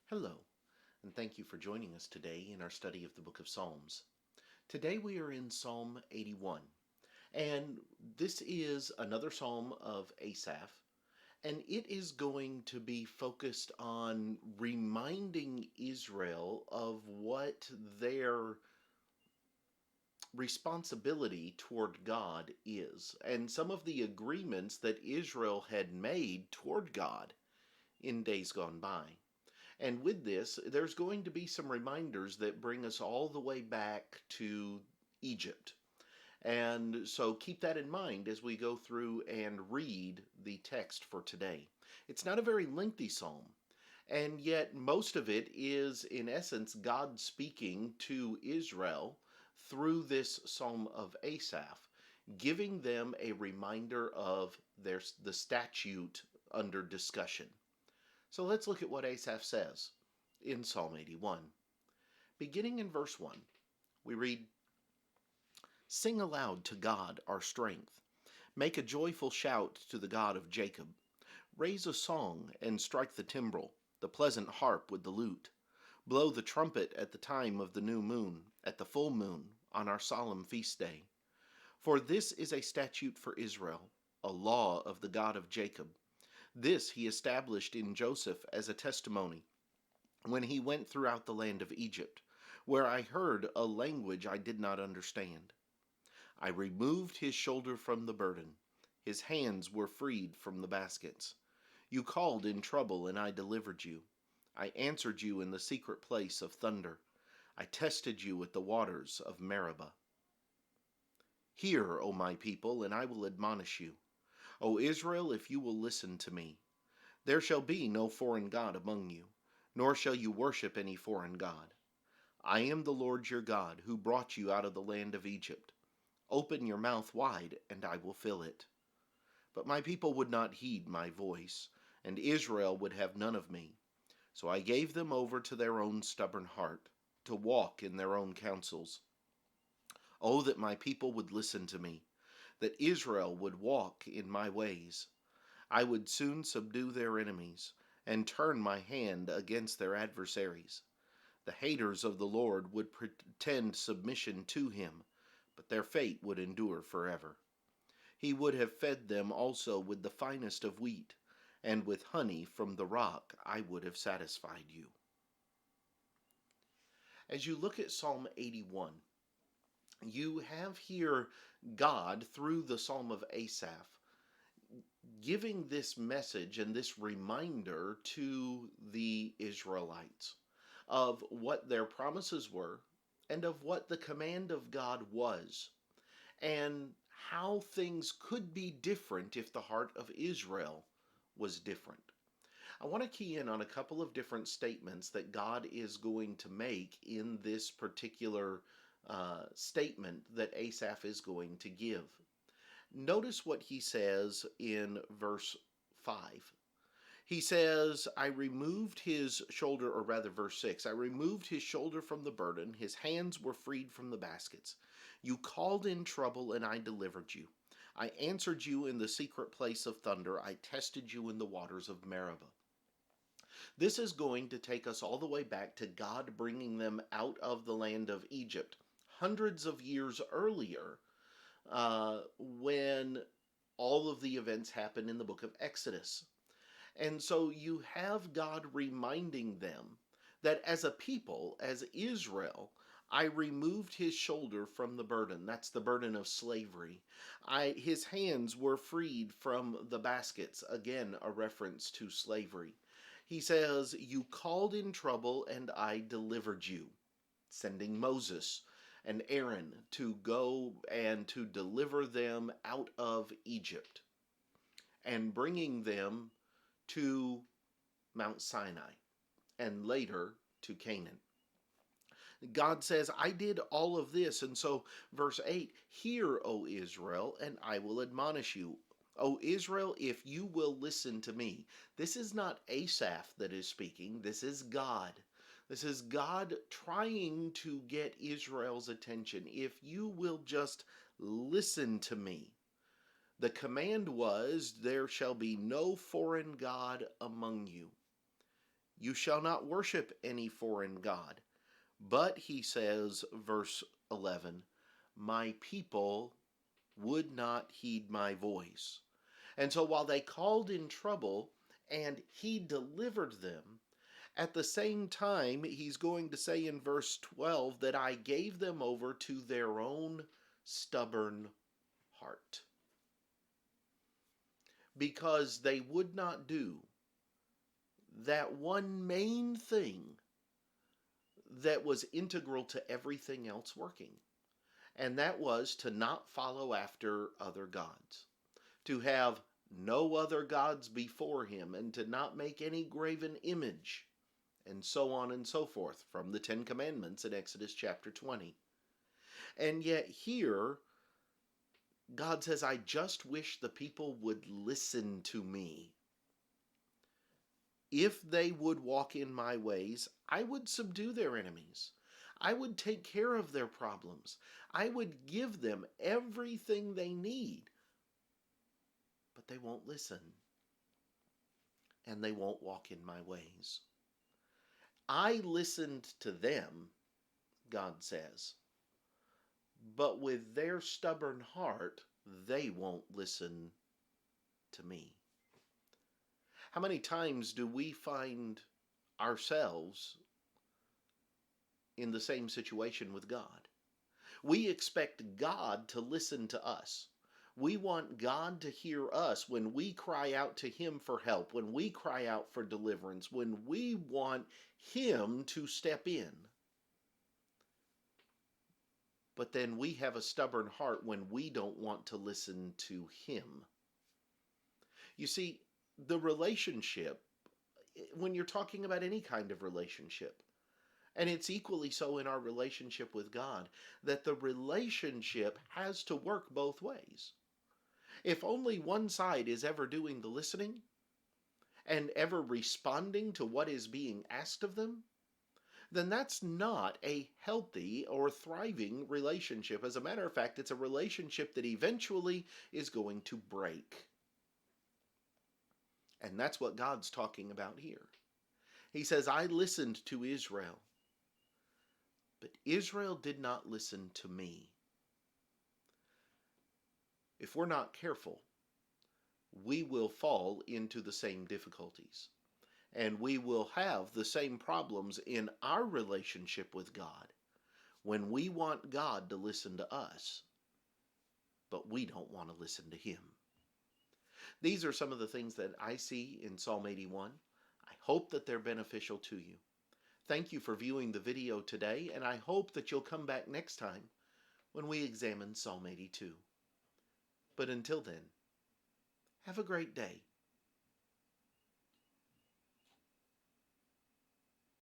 Hello, and thank you for joining us today in our study of the book of Psalms. Today we are in Psalm 81, and this is another psalm of Asaph, and it is going to be focused on reminding Israel of what their responsibility toward God is, and some of the agreements that Israel had made toward God in days gone by. And with this, there's going to be some reminders that bring us all the way back to Egypt. And so keep that in mind as we go through and read the text for today. It's not a very lengthy psalm, and yet most of it is, in essence, God speaking to Israel through this psalm of Asaph, giving them a reminder of the statute under discussion. So let's look at what Asaph says in Psalm 81. Beginning in verse 1, we read, "Sing aloud to God our strength. Make a joyful shout to the God of Jacob. Raise a song and strike the timbrel, the pleasant harp with the lute. Blow the trumpet at the time of the new moon, at the full moon, on our solemn feast day. For this is a statute for Israel, a law of the God of Jacob. This he established in Joseph as a testimony when he went throughout the land of Egypt, where I heard a language I did not understand. I removed his shoulder from the burden. His hands were freed from the baskets. You called in trouble, and I delivered you. I answered you in the secret place of thunder. I tested you at the waters of Meribah. Hear, O my people, and I will admonish you. O Israel, if you will listen to me. There shall be no foreign god among you, nor shall you worship any foreign god. I am the Lord your God, who brought you out of the land of Egypt. Open your mouth wide, and I will fill it. But my people would not heed my voice, and Israel would have none of me. So I gave them over to their own stubborn heart, to walk in their own counsels. Oh, that my people would listen to me, that Israel would walk in my ways. I would soon subdue their enemies, and turn my hand against their adversaries. The haters of the Lord would pretend submission to him, but their fate would endure forever. He would have fed them also with the finest of wheat, and with honey from the rock I would have satisfied you." As you look at Psalm 81, you have here God, through the Psalm of Asaph, giving this message and this reminder to the Israelites of what their promises were and of what the command of God was, and how things could be different if the heart of Israel was different. I want to key in on a couple of different statements that God is going to make in this particular statement that Asaph is going to give. Notice what he says in verse 5. He says, I removed his shoulder, or rather, verse 6, I removed his shoulder from the burden, his hands were freed from the baskets. You called in trouble, and I delivered you. I answered you in the secret place of thunder. I tested you in the waters of Meribah. This is going to take us all the way back to God bringing them out of the land of Egypt hundreds of years earlier, when all of the events happen in the book of Exodus. And so you have God reminding them that as a people, as Israel, I removed his shoulder from the burden. That's the burden of slavery. His hands were freed from the baskets. Again, a reference to slavery. He says, you called in trouble and I delivered you, sending Moses and Aaron to go and to deliver them out of Egypt and bringing them to Mount Sinai and later to Canaan. God says, I did all of this. And so, verse 8, hear, O Israel, and I will admonish you. O Israel, if you will listen to me. This is not Asaph that is speaking. This is God. This is God trying to get Israel's attention. If you will just listen to me. The command was, there shall be no foreign god among you. You shall not worship any foreign God. But, he says, verse 11, my people would not heed my voice. And so while they called in trouble and he delivered them, at the same time, he's going to say in verse 12 that I gave them over to their own stubborn heart, because they would not do that one main thing that was integral to everything else working, and that was to not follow after other gods, to have no other gods before him, and to not make any graven image, and so on and so forth, from the Ten Commandments in Exodus chapter 20. And yet here, God says, I just wish the people would listen to me. If they would walk in my ways, I would subdue their enemies. I would take care of their problems. I would give them everything they need. But they won't listen. And they won't walk in my ways. I listened to them, God says. But with their stubborn heart, they won't listen to me. How many times do we find ourselves in the same situation with God? We expect God to listen to us. We want God to hear us when we cry out to him for help, when we cry out for deliverance, when we want him to step in. But then we have a stubborn heart when we don't want to listen to him. You see, the relationship, when you're talking about any kind of relationship, and it's equally so in our relationship with God, that the relationship has to work both ways. If only one side is ever doing the listening and ever responding to what is being asked of them, then that's not a healthy or thriving relationship. As a matter of fact, it's a relationship that eventually is going to break. And that's what God's talking about here. He says, I listened to Israel, but Israel did not listen to me. If we're not careful, we will fall into the same difficulties. And we will have the same problems in our relationship with God when we want God to listen to us, but we don't want to listen to him. These are some of the things that I see in Psalm 81. I hope that they're beneficial to you. Thank you for viewing the video today, and I hope that you'll come back next time when we examine Psalm 82. But until then, have a great day.